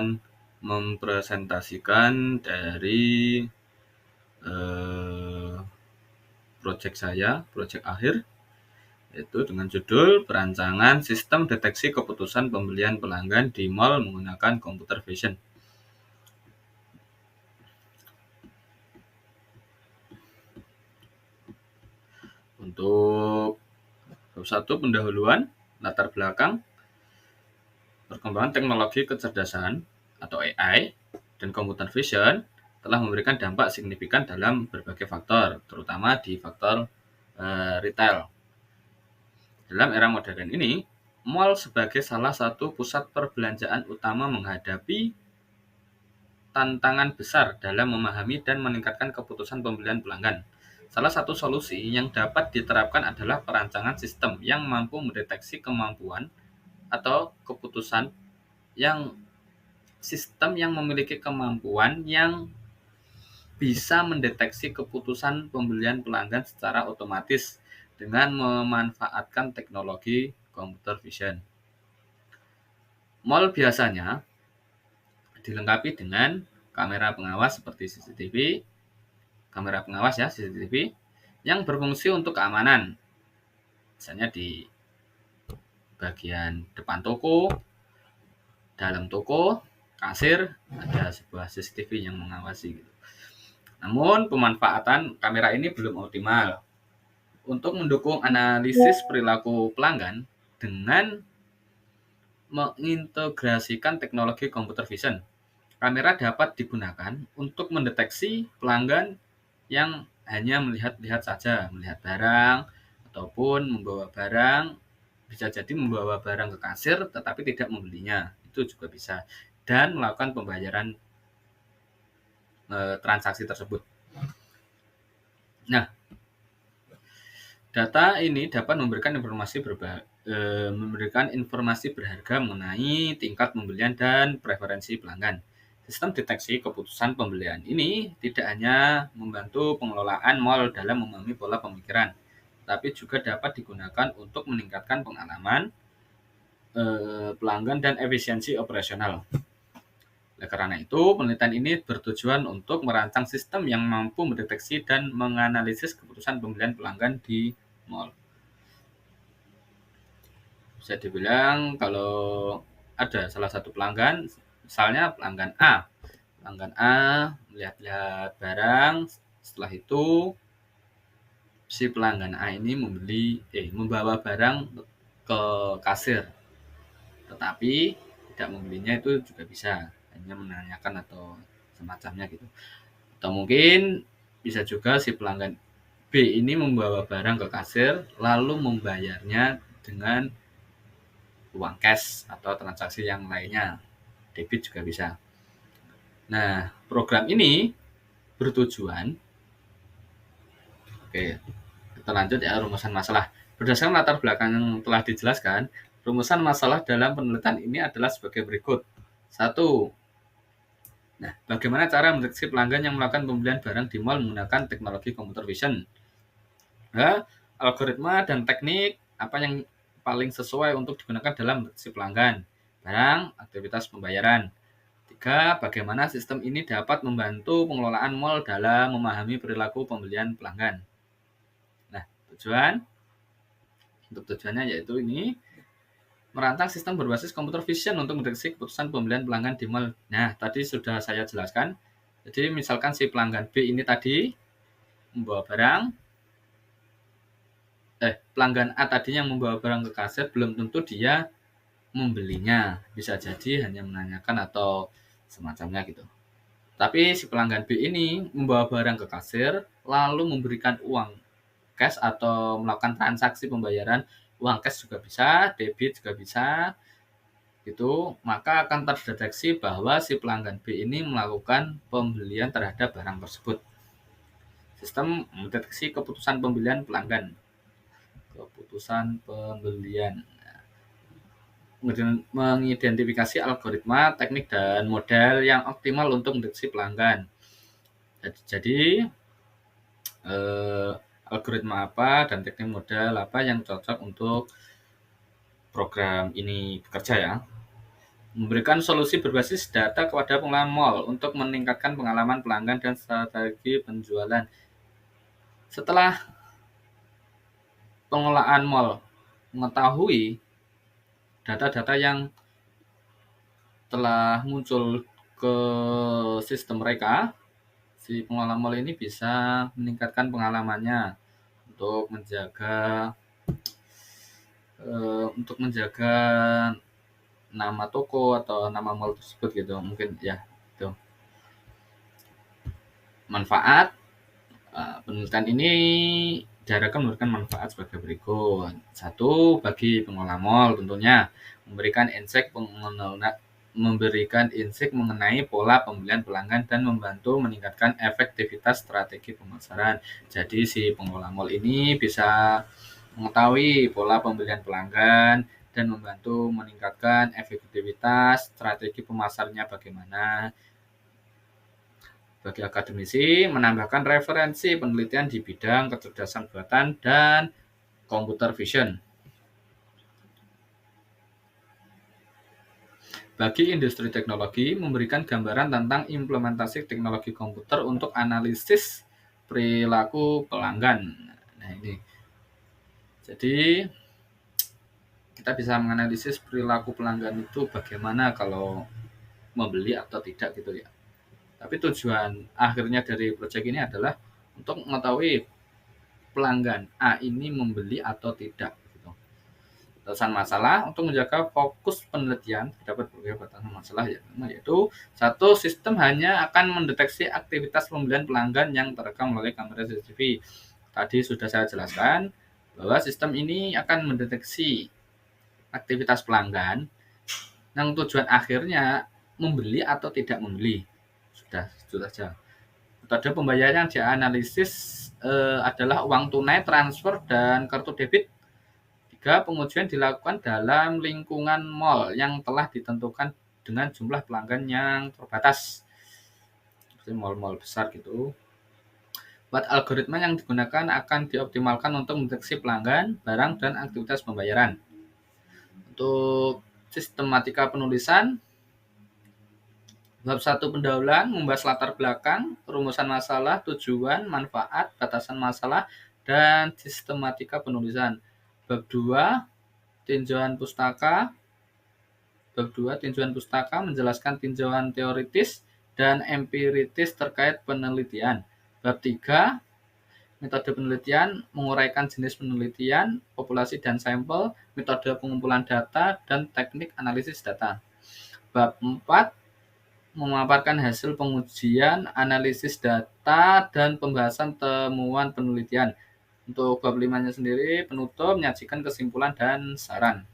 akan mempresentasikan dari project akhir, yaitu dengan judul perancangan sistem deteksi keputusan pembelian pelanggan di mall menggunakan computer vision. Untuk satu, pendahuluan, latar belakang, perkembangan teknologi kecerdasan atau AI dan computer vision telah memberikan dampak signifikan dalam berbagai faktor, terutama di faktor retail. Dalam era modern ini, mall sebagai salah satu pusat perbelanjaan utama menghadapi tantangan besar dalam memahami dan meningkatkan keputusan pembelian pelanggan. Salah satu solusi yang dapat diterapkan adalah perancangan sistem yang mampu mendeteksi kemampuan atau keputusan yang sistem yang memiliki kemampuan yang bisa mendeteksi keputusan pembelian pelanggan secara otomatis dengan memanfaatkan teknologi computer vision. Mall biasanya dilengkapi dengan kamera pengawas seperti CCTV, yang berfungsi untuk keamanan. Misalnya di bagian depan toko, dalam toko, kasir, ada sebuah CCTV yang mengawasi. Namun pemanfaatan kamera ini belum optimal. Untuk mendukung analisis perilaku pelanggan dengan mengintegrasikan teknologi computer vision, kamera dapat digunakan untuk mendeteksi pelanggan yang hanya melihat-lihat saja, melihat barang ataupun membawa barang, bisa jadi membawa barang ke kasir tetapi tidak membelinya, itu juga bisa, dan melakukan pembayaran transaksi tersebut. Nah, data ini dapat memberikan informasi berharga mengenai tingkat pembelian dan preferensi pelanggan. Sistem deteksi keputusan pembelian ini tidak hanya membantu pengelolaan mall dalam memahami pola pemikiran, tapi juga dapat digunakan untuk meningkatkan pengalaman pelanggan dan efisiensi operasional. Oleh karena itu, penelitian ini bertujuan untuk merancang sistem yang mampu mendeteksi dan menganalisis keputusan pembelian pelanggan di mall. Bisa dibilang kalau ada salah satu pelanggan, misalnya pelanggan A melihat-lihat barang, setelah itu si pelanggan A ini membawa barang ke kasir, tetapi tidak membelinya, itu juga bisa, hanya menanyakan atau semacamnya gitu. Atau mungkin bisa juga si pelanggan B ini membawa barang ke kasir lalu membayarnya dengan uang cash atau transaksi yang lainnya, debit juga bisa. Nah, program ini bertujuan, kita lanjut ya, rumusan masalah. Berdasarkan latar belakang yang telah dijelaskan, rumusan masalah dalam penelitian ini adalah sebagai berikut. 1. Nah, bagaimana cara mendeteksi pelanggan yang melakukan pembelian barang di mall menggunakan teknologi computer vision? Algoritma dan teknik apa yang paling sesuai untuk digunakan dalam mendeteksi pelanggan, barang, aktivitas pembayaran. 3. Bagaimana sistem ini dapat membantu pengelolaan mall dalam memahami perilaku pembelian pelanggan. Nah, tujuannya yaitu ini merancang sistem berbasis computer vision untuk mendeteksi keputusan pembelian pelanggan di mall. Nah, tadi sudah saya jelaskan. Jadi misalkan si pelanggan B ini tadi membawa barang, pelanggan A tadi yang membawa barang ke kasir, belum tentu dia membelinya. Bisa jadi hanya menanyakan atau semacamnya gitu. Tapi si pelanggan B ini membawa barang ke kasir, lalu memberikan uang cash atau melakukan transaksi pembayaran, uang cash juga bisa, debit juga bisa, gitu, maka akan terdeteksi bahwa si pelanggan B ini melakukan pembelian terhadap barang tersebut. Sistem mendeteksi keputusan pembelian pelanggan. Mengidentifikasi algoritma, teknik, dan model yang optimal untuk mendeteksi pelanggan. Jadi algoritma apa dan teknik model apa yang cocok untuk program ini bekerja ya. Memberikan solusi berbasis data kepada pengelola mall untuk meningkatkan pengalaman pelanggan dan strategi penjualan. Setelah pengelolaan mall mengetahui data-data yang telah muncul ke sistem mereka, si pengelola mall ini bisa meningkatkan pengalamannya untuk menjaga nama toko atau nama mall tersebut gitu, mungkin ya itu. Manfaat penelitian ini diharapkan memberikan manfaat sebagai berikut. Satu, bagi pengelola mall tentunya memberikan insight mengenai pola pembelian pelanggan dan membantu meningkatkan efektivitas strategi pemasaran. Jadi si pengelola mall ini bisa mengetahui pola pembelian pelanggan dan membantu meningkatkan efektivitas strategi pemasarnya bagaimana. Bagi akademisi, menambahkan referensi penelitian di bidang kecerdasan buatan dan computer vision. Bagi industri teknologi, memberikan gambaran tentang implementasi teknologi komputer untuk analisis perilaku pelanggan. Nah, ini. Jadi, kita bisa menganalisis perilaku pelanggan itu bagaimana kalau membeli atau tidak gitu ya. Tapi tujuan akhirnya dari proyek ini adalah untuk mengetahui pelanggan A ini membeli atau tidak gitu. Batasan masalah untuk menjaga fokus penelitian dapat berbagai batasan masalah yaitu satu, sistem hanya akan mendeteksi aktivitas pembelian pelanggan yang terekam melalui kamera CCTV. Tadi sudah saya jelaskan bahwa sistem ini akan mendeteksi aktivitas pelanggan yang tujuan akhirnya membeli atau tidak membeli. Sudah saja. Metode pembayaran yang dianalisis adalah uang tunai, transfer, dan kartu debit. 3. Pengujian dilakukan dalam lingkungan mall yang telah ditentukan dengan jumlah pelanggan yang terbatas. Seperti mall-mall besar gitu. 4. Algoritma yang digunakan akan dioptimalkan untuk mendeteksi pelanggan, barang, dan aktivitas pembayaran. Untuk sistematika penulisan, bab 1 pendahuluan membahas latar belakang, rumusan masalah, tujuan, manfaat, batasan masalah, dan sistematika penulisan. Bab 2 tinjauan pustaka. Bab 2 tinjauan pustaka menjelaskan tinjauan teoritis dan empiritis terkait penelitian. Bab 3 metode penelitian menguraikan jenis penelitian, populasi dan sampel, metode pengumpulan data, dan teknik analisis data. Bab 4 memaparkan hasil pengujian, analisis data, dan pembahasan temuan penelitian. Untuk bab 5-nya sendiri, penutup menyajikan kesimpulan dan saran.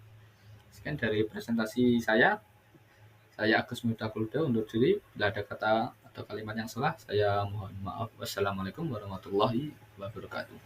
Sekian dari presentasi saya. Saya Agus Miftahul undur diri. Bila ada kata atau kalimat yang salah, saya mohon maaf. Wassalamualaikum warahmatullahi wabarakatuh.